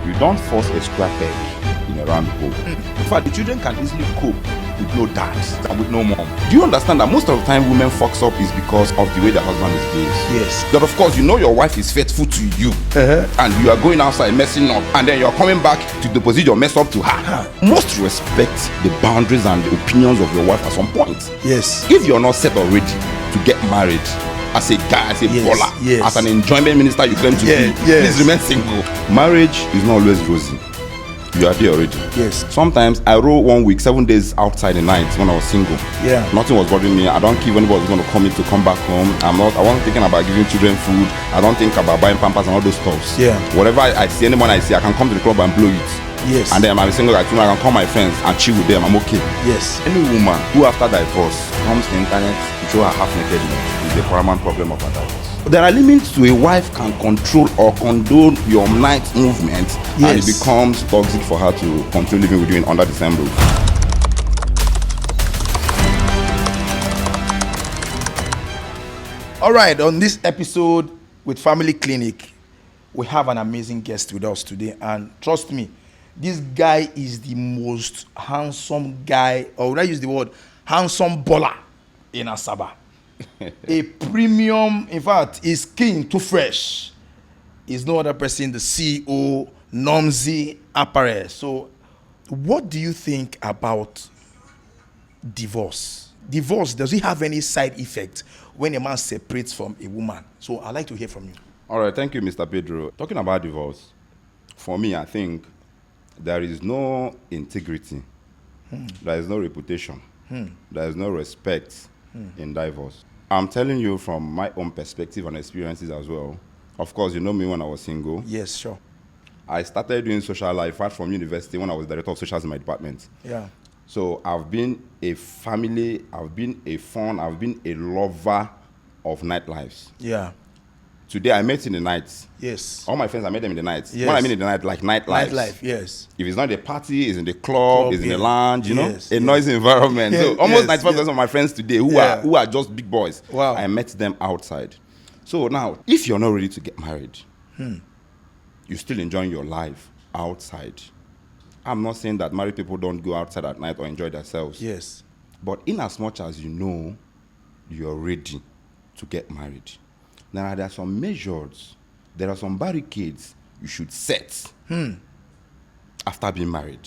You don't force a square peg in a round hole. In fact, the children can easily cope with no dad and with no mom. Do you understand that most of the time women fucks up is because of the way the husband is behaved? Yes. But of course, you know your wife is faithful to you, and you are going outside messing up, and then you're coming back to deposit your mess up to her. Must respect the boundaries and the opinions of your wife at some point. Yes. If you're not set already to get married, as a guy, as a baller, as an enjoyment minister you claim to be, please remain single. Marriage is not always rosy. You are there already. Yes. Sometimes I roll 1 week, 7 days outside the night when I was single. Yeah. Nothing was bothering me. I don't care if anybody was going to call me to come back home. I wasn't thinking about giving children food. I don't think about buying pampers and all those stuffs. Yeah. Whatever I see, anyone I see, I can come to the club and blow it. Yes. And then I'm a single guy, I can call my friends and chill with them. I'm okay. Yes. Any woman who after divorce comes to the internet to show her half nakedness is the paramount problem of her divorce. There are limits to a wife can control or condone your night movement, and it becomes toxic for her to continue living with you under the same roof. All right, on this episode with Family Clinic, we have an amazing guest with us today, and trust me, this guy is the most handsome guy, or would I use the word handsome baller in Asaba. A premium, in fact, his skin too fresh. Is no other person, the CEO, Nomzi Apparel. So, what do you think about divorce? Divorce, does it have any side effect when a man separates from a woman? So, I'd like to hear from you. All right, thank you, Mr. Pedro. Talking about divorce, for me, I think there is no integrity, there is no reputation, there is no respect in divorce. I'm telling you from my own perspective and experiences as well. Of course, you know me when I was single. Yes, sure. I started doing social life right from university when I was director of socials in my department. Yeah. So I've been a family, I've been a fun, I've been a lover of nightlives. Yeah. Today I met in the night. Yes. All my friends, I met them in the night. Yes. When I mean in the night, like nightlife. Nightlife, yes. If it's not a party, it's in the club, it's in the lounge, you know, Yes, a noisy environment. Yes, So almost yes, 95% of my friends today who are just big boys, wow. I met them outside. So now, if you're not ready to get married, you're still enjoying your life outside. I'm not saying that married people don't go outside at night or enjoy themselves. Yes. But in as much as you know you're ready to get married, now there are some measures, there are some barricades you should set after being married.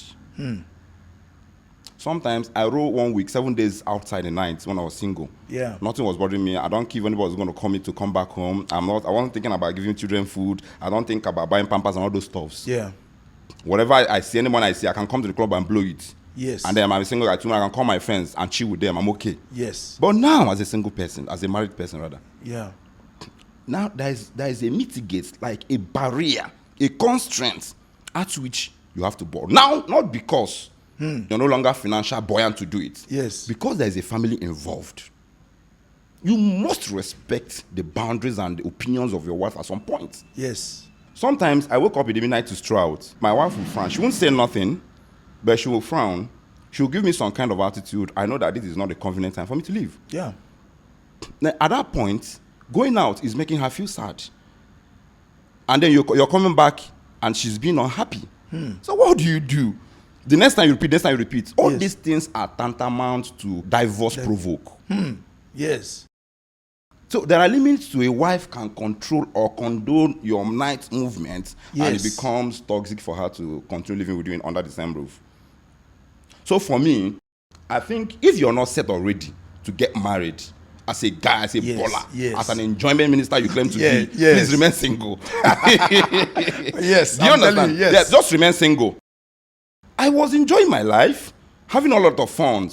Sometimes I roll 1 week, 7 days outside the night when I was single. Yeah. Nothing was bothering me. I don't care if anybody was going to call me to come back home. I wasn't thinking about giving children food. I don't think about buying pampers and all those stuffs. Yeah. Whatever I see, anyone I see, I can come to the club and blow it. Yes. And then I'm a single guy, I can call my friends and chill with them. I'm okay. Yes. But now, as a single person, as a married person rather, Yeah. now there is a mitigate, like a barrier, a constraint at which you have to board. Now, not because you're no longer financial buoyant to do it. Yes. Because there is a family involved. You must respect the boundaries and the opinions of your wife at some point. Yes. Sometimes I wake up in the midnight to stroll out. My wife will frown. She won't say nothing, but she will frown. She will give me some kind of attitude. I know that this is not a convenient time for me to leave. Yeah. Now, at that point, going out is making her feel sad. And then you're coming back and she's being unhappy. So what do you do? The next time you repeat. All these things are tantamount to divorce provoke. Yes. So there are limits to a wife can control or condone your night movement, and it becomes toxic for her to continue living with you under the same roof. So for me, I think if you're not set already to get married, as a guy, as a baller, as an enjoyment minister you claim to be, please remain single. Yes. Do you understand? Yes. Yeah, just remain single. I was enjoying my life, having a lot of fun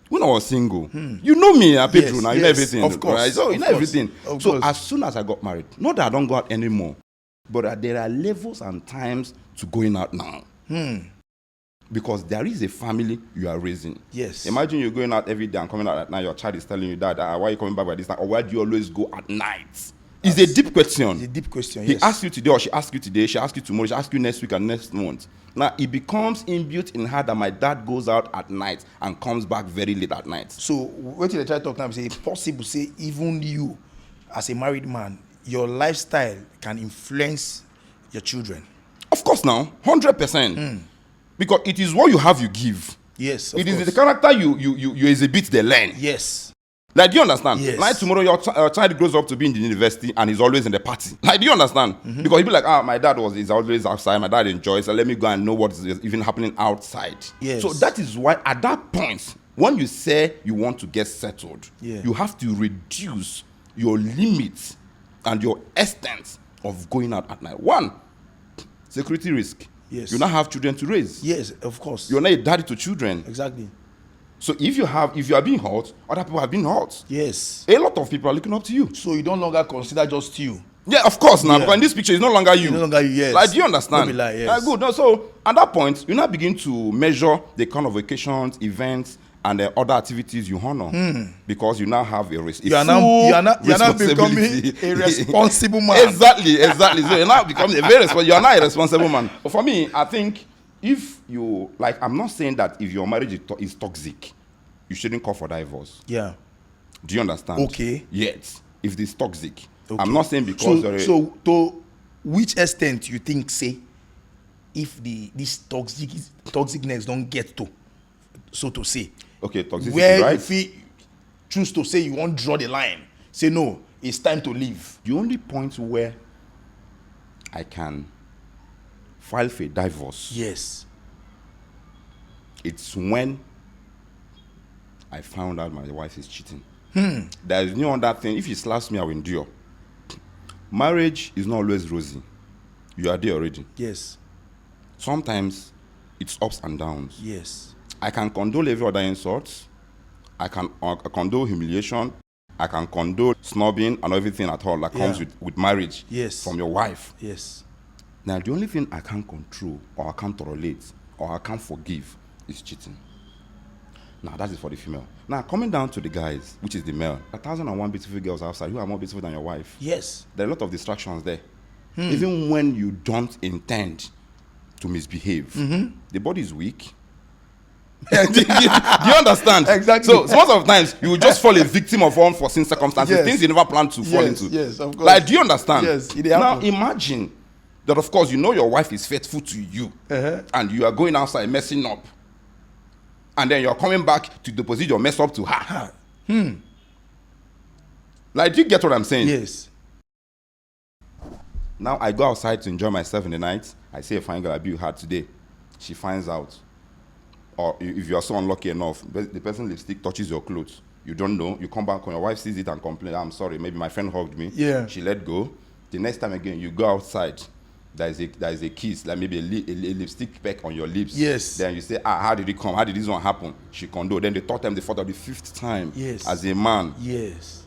when I was single. You know me, Pedro, now you know everything. Of course. Right? So you know everything. So course. as soon as I got married, not that I don't go out anymore, but there are levels and times to going out now. Because there is a family you are raising. Yes. Imagine you're going out every day and coming out at night, your child is telling you that, why are you coming back by this time? Or why do you always go at night? It's a deep question. It's a deep question, He asks you today, or she asks you today, she asks you tomorrow, she asks you next week and next month. Now, it becomes imbued in her that my dad goes out at night and comes back very late at night. So, what you try to talk now, say, possible, say, even you, as a married man, your lifestyle can influence your children. Of course now, 100%. Because it is what you have, you give. Yes, It is the character you exhibit, they learn. Yes. Like, do you understand? Yes. Like, tomorrow your child grows up to be in the university and he's always in the party. Like, do you understand? Because he'll be like, my dad is always outside. My dad enjoys, so let me go and know what is even happening outside. Yes. So that is why at that point, when you say you want to get settled, you have to reduce your limits and your extent of going out at night. One, security risk. Yes. You now have children to raise. Yes, of course. You're not a daddy to children. Exactly. So if you are being hurt, other people have been hurt. Yes. A lot of people are looking up to you. So you don't longer consider just you. Yeah, of course now, because in this picture it's no longer you. It's no longer you, yes. Like, do you understand? Don't be like, yes. Good. No, so at that point, you now begin to measure the kind of vacations, events, and the other activities you honor, because you now have a risk. You are now becoming a responsible man. Exactly. So you're now becoming you are now a responsible man. But for me, I think if you like, I'm not saying that if your marriage is toxic, you shouldn't call for divorce. Yeah. Do you understand? Okay. Yet, if it's toxic, okay. I'm not saying because so to which extent you think, say, if this toxicness don't get to, so to say, okay, toxicity, where right? you feel choose to say you won't draw the line, say no, it's time to leave. The only point where I can file for a divorce, yes, it's when I found out my wife is cheating. There is no other thing. If he slaps me, I will endure. Marriage is not always rosy. You are there already. Yes. Sometimes it's ups and downs. Yes. I can condole every other insult. I can condole humiliation. I can condole snobbing and everything at all that comes with marriage. Yes. From your wife. Yes. Now, the only thing I can't control or I can't tolerate or I can't forgive is cheating. Now, that is for the female. Now, coming down to the guys, which is the male, 1,001 beautiful girls outside who are more beautiful than your wife. Yes. There are a lot of distractions there. Even when you don't intend to misbehave, the body is weak. do you understand? Exactly. So most of the times, you will just fall a victim of unforeseen circumstances, yes. things you never planned to fall into. Yes, of course. Like, do you understand? Yes. Now, imagine that, of course, you know your wife is faithful to you, and you are going outside messing up. And then you're coming back to deposit your mess up to her. Like, do you get what I'm saying? Yes. Now I go outside to enjoy myself in the night. I see a fine girl I built hard today. She finds out. Or if you are so unlucky enough, the person's lipstick touches your clothes. You don't know. You come back when your wife sees it and complains, I'm sorry, maybe my friend hugged me. Yeah. She let go. The next time again, you go outside. There is a kiss, like maybe a lipstick peck on your lips. Yes. Then you say, how did it come? How did this one happen? She condole. Then the third time, the fourth, or the fifth time. Yes. As a man. Yes.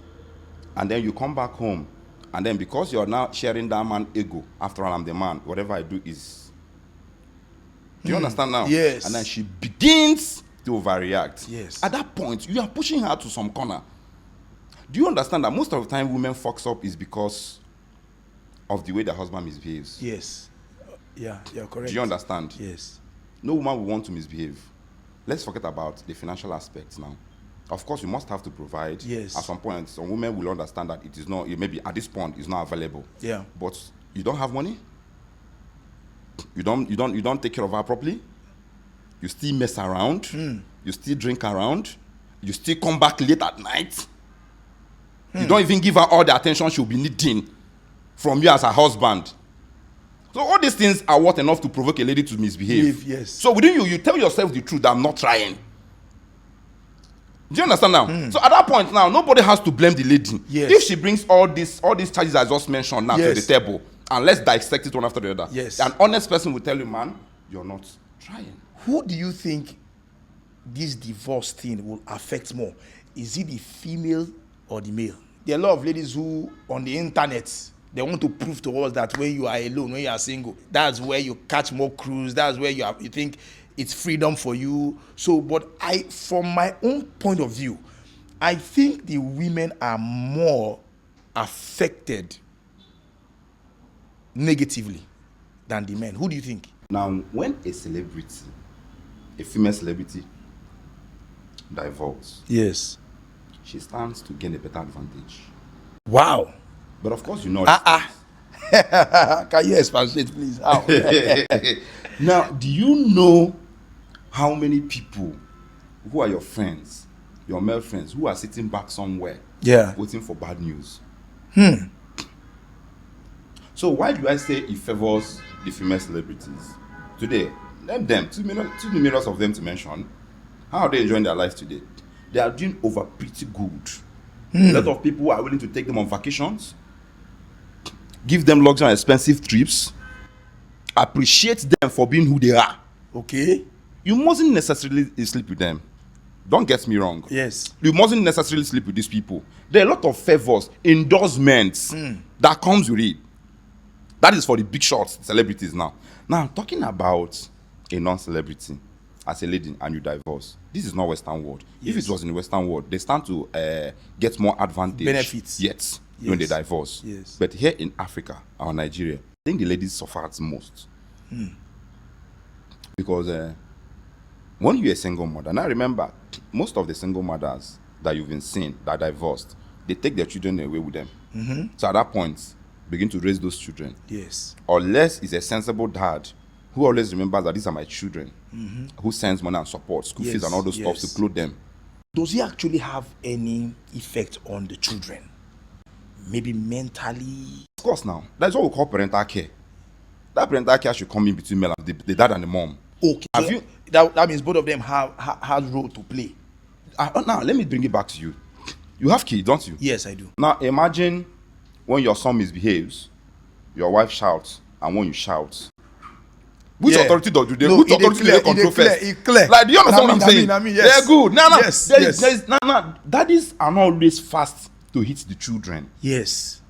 And then you come back home. And then because you're now sharing that man's ego, after all, I'm the man, whatever I do is... Do you understand now? Yes. And then she begins to overreact. Yes. At that point, you are pushing her to some corner. Do you understand that most of the time women fucks up is because of the way the husband misbehaves? Yes. Yeah, you're correct. Do you understand? Yes. No woman will want to misbehave. Let's forget about the financial aspects now. Of course, you must have to provide. Yes. At some point, some women will understand that it is not, maybe at this point, it's not available. Yeah. But you don't have money. You don't take care of her properly. You still mess around. You still drink around. You still come back late at night. You don't even give her all the attention she'll be needing from you as her husband. So all these things are worth enough to provoke a lady to misbehave. Yes. So within you tell yourself the truth that I'm not trying. Do you understand now? So at that point now, nobody has to blame the lady. Yes. If she brings all these charges I just mentioned now to the table, and let's dissect it one after the other. Yes. An honest person will tell you, man, you're not trying. Who do you think this divorce thing will affect more? Is it the female or the male? There are a lot of ladies who, on the internet, they want to prove to us that when you are alone, when you are single, that's where you catch more cruise. That's where you think it's freedom for you. So, but from my own point of view, I think the women are more affected negatively than the men. Who do you think? Now, when a celebrity, a female celebrity, divorces, yes, she stands to gain a better advantage. Wow. But of course, you know. Can you expatiate, please? How? Now, do you know how many people who are your friends, your male friends, who are sitting back somewhere, waiting for bad news? So why do I say it favors the female celebrities today? Name them, 2 million of them to mention. How are they enjoying their life today? They are doing over pretty good. A lot of people are willing to take them on vacations, give them luxury and expensive trips, appreciate them for being who they are. Okay. You mustn't necessarily sleep with them. Don't get me wrong. Yes. You mustn't necessarily sleep with these people. There are a lot of favors, endorsements that comes with it. That is for the big shots, celebrities now. Now, I'm talking about a non-celebrity as a lady and you divorce. This is not Western world. Yes. If it was in the Western world, they stand to get more advantage. Benefits. Yet, when they divorce. Yes. But here in Africa or Nigeria, I think the ladies suffer most. Because when you're a single mother, and I remember most of the single mothers that you've been seeing that are divorced, they take their children away with them. So at that point, begin to raise those children. Yes. Unless it's a sensible dad who always remembers that these are my children, who sends money and support, school fees and all those stuff to clothe them. Does it actually have any effect on the children? Maybe mentally? Of course now. That's what we call parental care. That parental care should come in between the dad and the mom. Okay. Have you, that means both of them have role to play. Now, let me bring it back to you. You have kids, don't you? Yes, I do. Now, imagine when your son misbehaves, your wife shouts, and when you shout. Which authority do they control first? Like, do you understand what I'm saying? Yes. They're good. No. Yes. Daddies are not always fast to hit the children. Yes.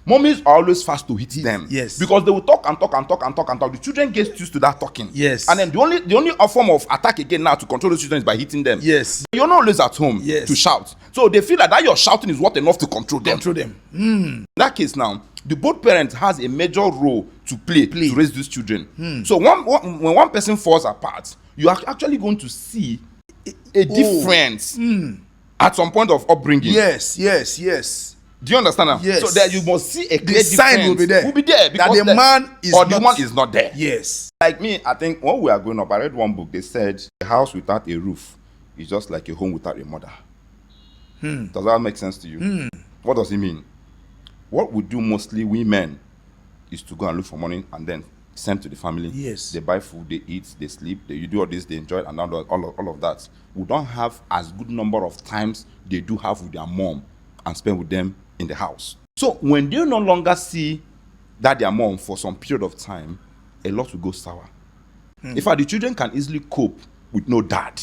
Mommies are always fast to hit them. Yes. Because they will talk and talk and talk and talk and talk. The children get used to that talking. Yes. And then the only form of attack again now to control those children is by hitting them. Yes. You're not always at home to shout. So they feel that your shouting is what enough to control them. In that case now, the both parents has a major role to play. To raise these children. So when one person falls apart, you are actually going to see a difference at some point of upbringing. Yes. Do you understand now? Yes. So that you must see a clear difference. The sign will be there. Because that the man is not there. Yes. Like me, I think when we are growing up, I read one book. They said a house without a roof is just like a home without a mother. Does that make sense to you? What does it mean? What we do mostly, we men, is to go and look for money and then send to the family. Yes. They buy food, they eat, they sleep, you do all this, they enjoy it, and all of that. We don't have as good number of times they do have with their mom and spend with them in the house. So when they no longer see that their mom for some period of time, a lot will go sour. In fact, the children can easily cope with no dad.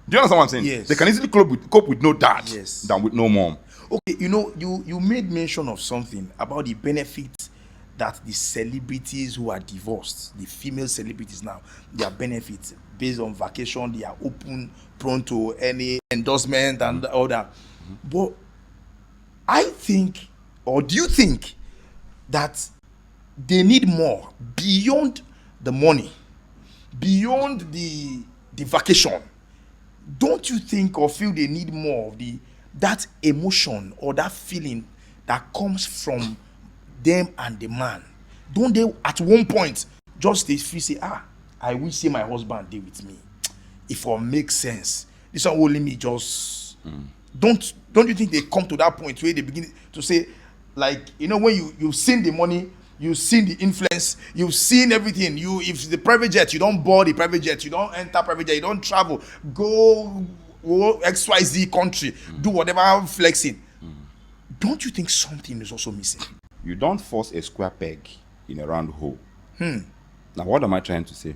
Do you understand what I'm saying? Yes. They can easily cope with no dad than with no mom. Okay, you made mention of something about the benefits that the celebrities who are divorced, the female celebrities now, their benefits based on vacation, they are open, prone to any endorsement and all that. But I think, or do you think that they need more beyond the money, beyond the vacation? Don't you think or feel they need more of that emotion or that feeling that comes from them and the man? Don't they at one point just they feel say, I wish say my husband did with me. If it makes sense, this one only me just don't you think they come to that point where they begin to say, like, when you've seen the money, you've seen the influence, you've seen everything. If the private jet, you don't board the private jet, you don't enter private jet, you don't travel, go XYZ country, do whatever flexing. Don't you think something is also missing? You don't force a square peg in a round hole. Now, what am I trying to say?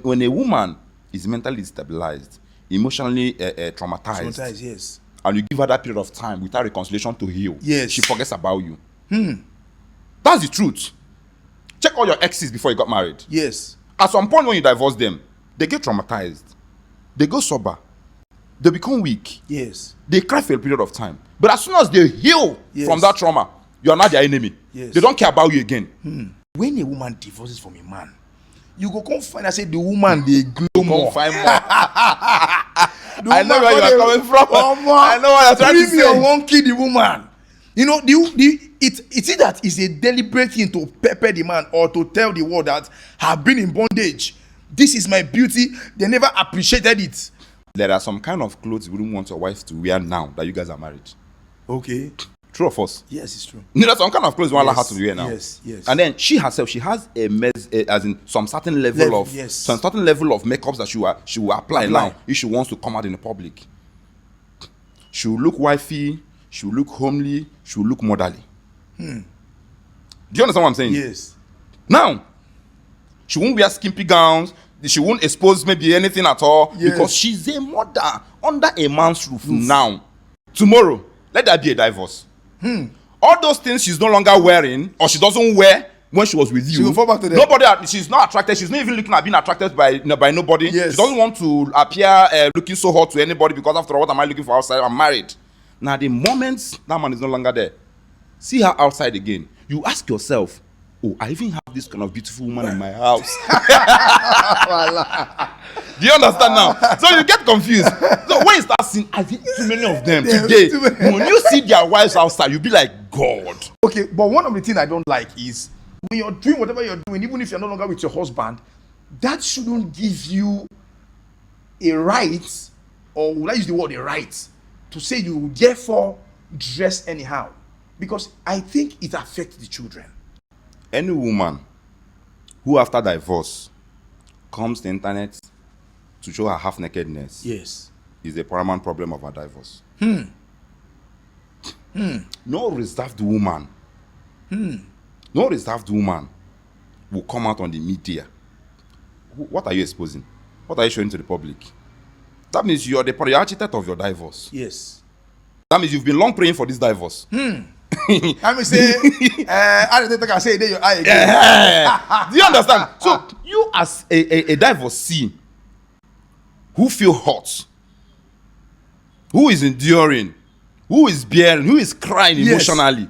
When a woman is mentally destabilized, emotionally traumatized, yes, and you give her that period of time without reconciliation to heal, yes, she forgets about you. That's the truth. Check all your exes before you got married. Yes. At some point when you divorce them, they get traumatized. They go sober. They become weak. Yes. They cry for a period of time. But as soon as they heal from that trauma, you are not their enemy. Yes. They don't care about you again. When a woman divorces from a man, you go come find, I say the woman they glow more. Find more. I know where you are coming from. I know what you're trying to say. Premium won't kill the woman. You know, it's either that is a deliberate thing to pepper the man or to tell the world that I've been in bondage. This is my beauty. They never appreciated it. There are some kind of clothes you wouldn't want your wife to wear now that you guys are married. Okay. True or false? Yes, it's true. There are some kind of clothes you want her to wear now. Yes. And then she herself, she has as in some certain level of some certain level of makeups that she will apply now if she wants to come out in the public. She will look wifey, she will look homely, she will look motherly. Do you understand what I'm saying? Yes. Now, she won't wear skimpy gowns. She won't expose maybe anything at all because she's a mother under a man's roof now. Tomorrow, let there be a divorce. All those things she's no longer wearing or she doesn't wear when she was with you. She will fall back to them. Nobody, she's not attracted. She's not even looking at being attracted by nobody. Yes. She doesn't want to appear looking so hot to anybody because after all, what am I looking for outside? I'm married. Now, the moment that man is no longer there, see her outside again. You ask yourself, oh, I even have this kind of beautiful woman in my house. Do you understand now? So you get confused. So when you start seeing, I think too many of them today, when you see their wives outside, you'll be like, God. Okay, but one of the things I don't like is when you're doing whatever you're doing, even if you're no longer with your husband, that shouldn't give you a right, or will I use the word a right, to say you therefore dress anyhow. Because I think it affects the children. Any woman who after divorce comes to the internet to show her half-nakedness is a paramount problem of her divorce. No reserved woman will come out on the media. What are you exposing? What are you showing to the public? That means you're the architect of your divorce. Yes. That means you've been long praying for this divorce. I mean, say, I can say your eye again. Do you understand? So you as a divorcee who feel hot, who is enduring, who is bearing, who is crying emotionally,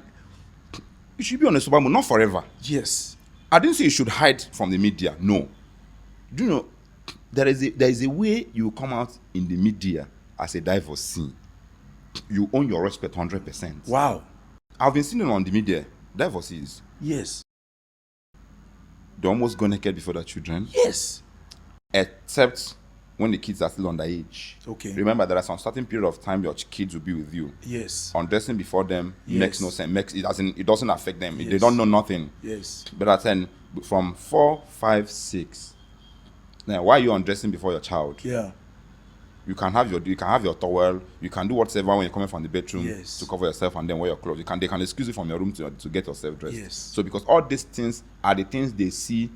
you should be on a sober mood, not forever. Yes. I didn't say you should hide from the media. No. Do you know there is a way you come out in the media as a divorcee. You own your respect 100%. Wow. I've been seeing it on the media. Divorcees. Yes. They almost go naked before their children. Yes. Except when the kids are still underage. Okay. Remember, there are some certain period of time your kids will be with you. Yes. Undressing before them makes no sense. It doesn't affect them. Yes. They don't know nothing. Yes. But I said from 4, 5, 6. Now, why are you undressing before your child? Yeah. You can have your towel. You can do whatever when you're coming from the bedroom to cover yourself and then wear your clothes. They can excuse you from your room to get yourself dressed. Yes. So because all these things are the things they see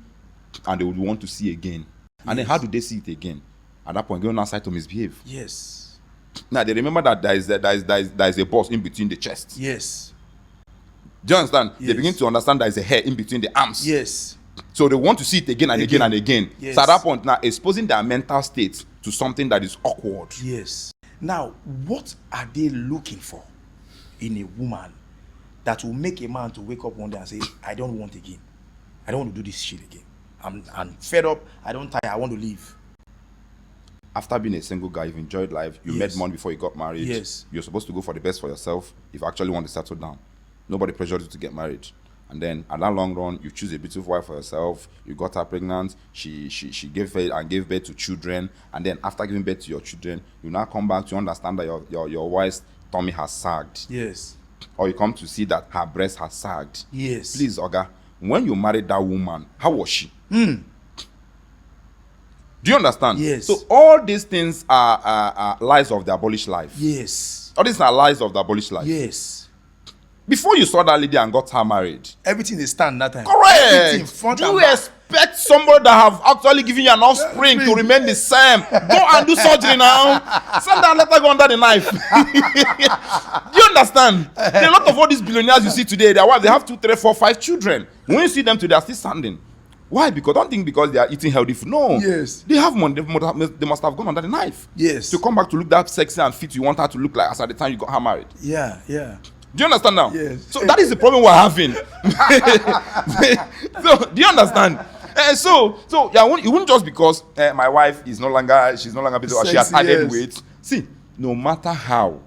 and they would want to see again. And then how do they see it again? At that point, going outside to misbehave. Yes. Now they remember that there is a boss in between the chest. Yes. Do you understand? Yes. They begin to understand there is a hair in between the arms. Yes. So they want to see it again and again and again. Yes. So at that point, now exposing their mental state to something that is awkward. Yes. Now, what are they looking for in a woman that will make a man to wake up one day and say, I don't want again. I don't want to do this shit again. I'm fed up. I don't tire. I want to leave. After being a single guy, you've enjoyed life. You made money before you got married. Yes. You're supposed to go for the best for yourself if you actually want to settle down. Nobody pressured you to get married. And then at that long run, you choose a beautiful wife for yourself. You got her pregnant. She gave birth to children. And then after giving birth to your children, you now come back to understand that your wife's tummy has sagged. Yes. Or you come to see that her breast has sagged. Yes. Please, Oga, when you married that woman, how was she? Do you understand? Yes. So all these things are lies of the abolished life. Yes. All these are lies of the abolished life. Yes. Before you saw that lady and got her married. Everything is stand that time. Correct. Do you expect somebody that have actually given you an offspring to remain the same? Go and do surgery now. Send that letter, go under the knife. Do you understand? There are a lot of all these billionaires you see today, their wives, they have 2, 3, 4, 5 children. When you see them today, they are still standing. Why? Because don't think because they are eating healthy food. No. Yes. They have money. They must have gone under the knife. Yes. To come back to look that sexy and fit you want her to look like as at the time you got her married. Yeah, yeah. Do you understand now? Yes. So that is the problem we're having. So do you understand? So yeah, it wouldn't just because my wife is no longer busy or she has added weight. See, no matter how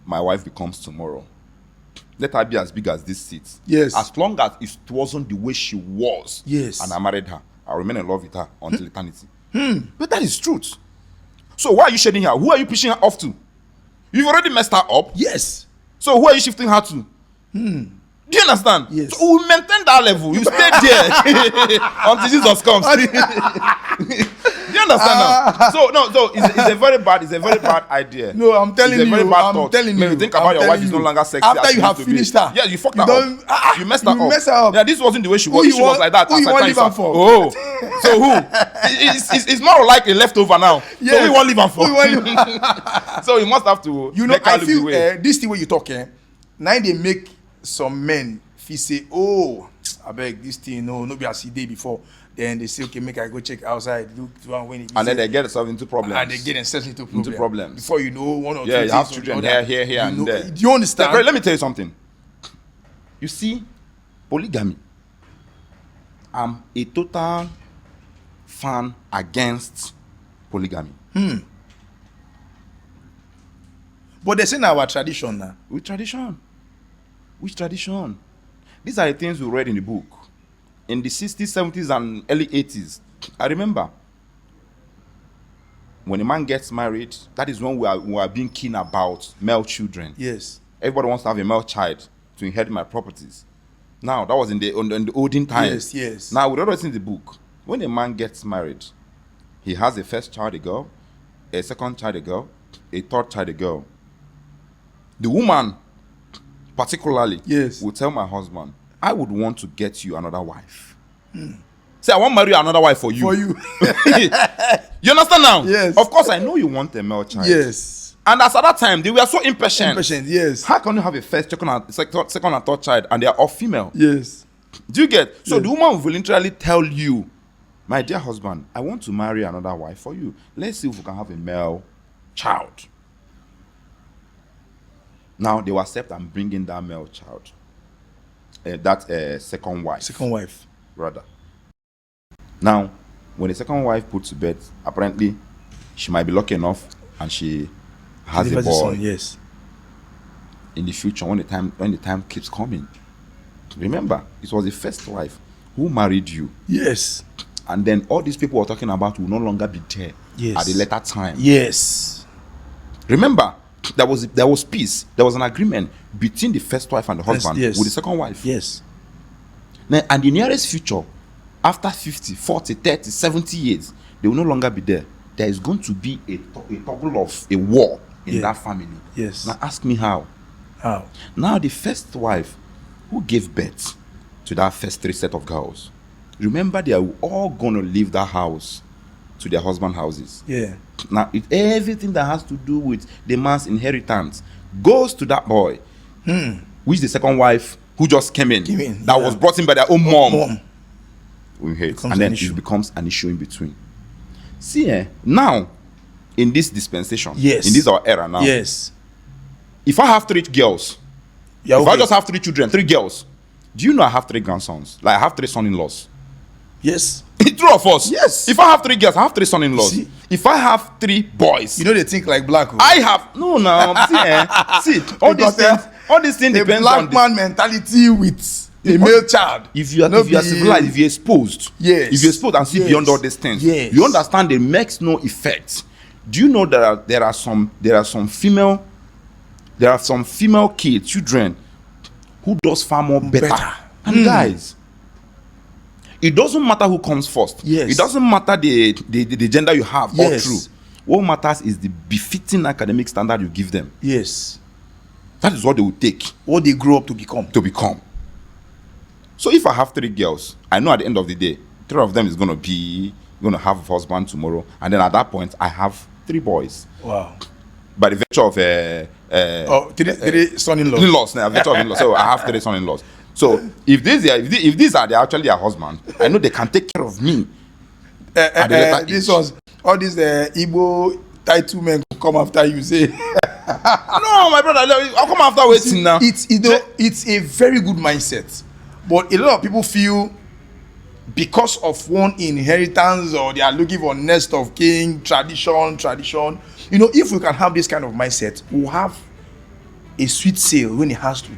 my wife becomes tomorrow, let her be as big as this seat. Yes. As long as it wasn't the way she was. Yes. And I married her, I'll remain in love with her until eternity. But that is truth. So why are you shedding her? Who are you pushing her off to? You've already messed her up. Yes. So who are you shifting her to? Do you understand? Yes. So we maintain that level. You stay there until Jesus comes. Do you understand now? So it's a very bad idea. No, I'm telling it's a very you. bad I'm thought. telling When you. think about I'm your wife telling is no you. longer sexy. After as she you have used to be. finished her. Yeah, you fucked You her don't- up. You messed her you up. messed her up. Yeah, this wasn't the way she Who was. you She was want- like that. who as you I want tell leave sir. her for? Oh, so who? It's more like a leftover now. So Yes. we won't leave her for. Who you want leave- So you must have to. You know, make her I look feel the way. this thing where you talk, now they make some men feel say, oh, I beg this thing, no be as he did before. Then they say, okay, make I go check outside, look to one when it And then they get themselves into problems. and they get themselves into problems. Before you know, one or two Yeah, you have things children or here, you and know- there. Do you understand? Bro, let me tell you something. You see, polygamy. I'm a total fan against polygamy. But they say in our tradition now. Which tradition? Which tradition? These are the things we read in the book. In the 60s, 70s, and early 80s. I remember when a man gets married, that is when we are being keen about male children. Yes. Everybody wants to have a male child to inherit my properties. Now, that was in the olden times. Yes, yes. Now, we already in the book. When a man gets married, he has a first child, a girl, a second child, a girl, a third child, a girl. The woman, particularly, Yes. will tell my husband, I would want to get you another wife. Say, I want to marry another wife for you. For you. You understand now? Yes. Of course, I know you want a male child. Yes. And as at that time, they were so impatient. Impatient, yes. How can you have a first, second and third child and they are all female? Yes. Do you get? So Yes. the woman will voluntarily tell you, my dear husband, I want to marry another wife for you. Let's see if we can have a male child. Now they will accept and bring in that male child. That second wife. Second wife. Rather. Now, when the second wife puts to bed, apparently she might be lucky enough and she has a Delivers the boy. son, yes. In the future, when the time keeps coming, remember, it was the first wife who married you. Yes. And then all these people we're talking about will no longer be there Yes. at the later time. Yes. Remember, there was peace. There was an agreement between the first wife and the husband yes. with the second wife. Yes. Now, and the nearest future, after 50, 40, 30, 70 years, they will no longer be there. There is going to be a toggle of a war in that family. Yes. Now ask me how. How? Now the first wife who gave birth to that first 3 set of girls, remember they are all going to leave that house to their husband houses. Yeah. Now everything that has to do with the man's inheritance goes to that boy, which the second wife who just came in, that was brought in by their own mom. We hate. And then it becomes an issue in between. See, now in this dispensation, yes, in this our era now, yes, if I have 3 girls, if I just have 3 children, 3 girls, do you know I have 3 grandsons? Like I have 3 son-in-laws. Yes. True of us. Yes. If I have 3 girls, I have 3 son-in-laws. See? If I have 3 boys, you know they think like black. I have see all these things depends black on the man mentality with a male child. If you are civilized, if you're exposed, yes, if you're exposed and see beyond all these things, yes, you understand it makes no effect. Do you know that there are some female children who does far more better than guys? It doesn't matter who comes first. Yes. It doesn't matter the gender you have all yes, through. What matters is the befitting academic standard you give them. Yes. That is what they will take. What they grow up to become. So if I have 3 girls, I know at the end of the day, 3 of them is going to have a husband tomorrow, and then at that point I have 3 boys. Wow. By the virtue of 3 son-in-laws. In-laws, virtue of in-laws. So I have 3 son-in-laws. So if these are actually a husband, I know they can take care of me. This was all these Igbo title men come after you say. No, my brother, I'll come after waiting now. It's a very good mindset, but a lot of people feel because of one inheritance or they are looking for nest of king, tradition. You know, if we can have this kind of mindset, we'll have a sweet sale when it has to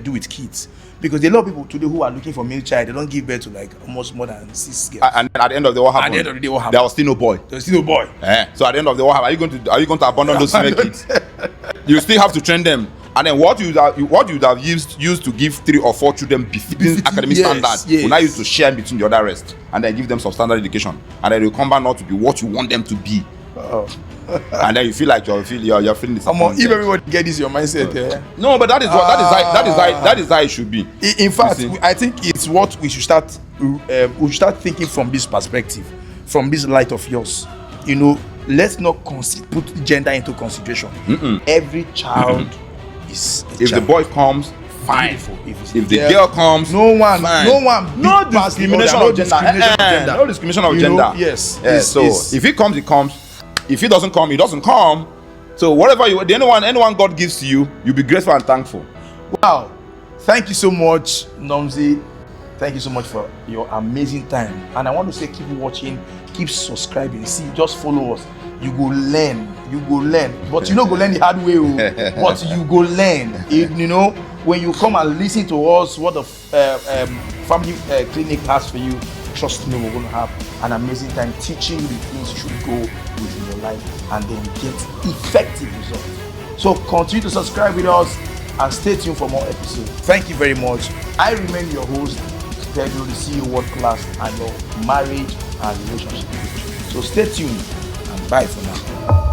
do with kids, because there are a lot of people today who are looking for male child. They don't give birth to like almost more than 6 girls. And at the end of the day, what happened? At the end of the day, what happened? There was still no boy. There's still no boy. So at the end of the day, what happened? Are you going to abandon those female kids? You still have to train them. And then what you would have used to give 3 or 4 children befitting academic standards, will now use to share between the other rest, and then give them substandard education, and then they will come back not to be what you want them to be. And then you feel like you're feeling this. If everybody get this your mindset, no, but that is how it should be. In fact, I think it's what we should start. We should start thinking from this perspective, from this light of yours. You know, let's not put gender into consideration. Every child is a if child. the boy comes, fine. If the girl comes, no one no discrimination of gender. No discrimination of gender. Yes. If he comes, he comes. If he doesn't come, he doesn't come. So whatever anyone God gives to you, you'll be grateful and thankful. Wow. Thank you so much, Nomzi. Thank you so much for your amazing time. And I want to say, keep watching, keep subscribing. See, just follow us. You go learn. But you know, go learn the hard way. But you go learn. You know, when you come and listen to us, what the family clinic has for you, trust me, we're going to have an amazing time teaching you the things you should go with in your life and then get effective results. So continue to subscribe with us and stay tuned for more episodes. Thank you very much. I remain your host, Pedro, the CEO World Class, and your marriage and relationship coach. So stay tuned and bye for now.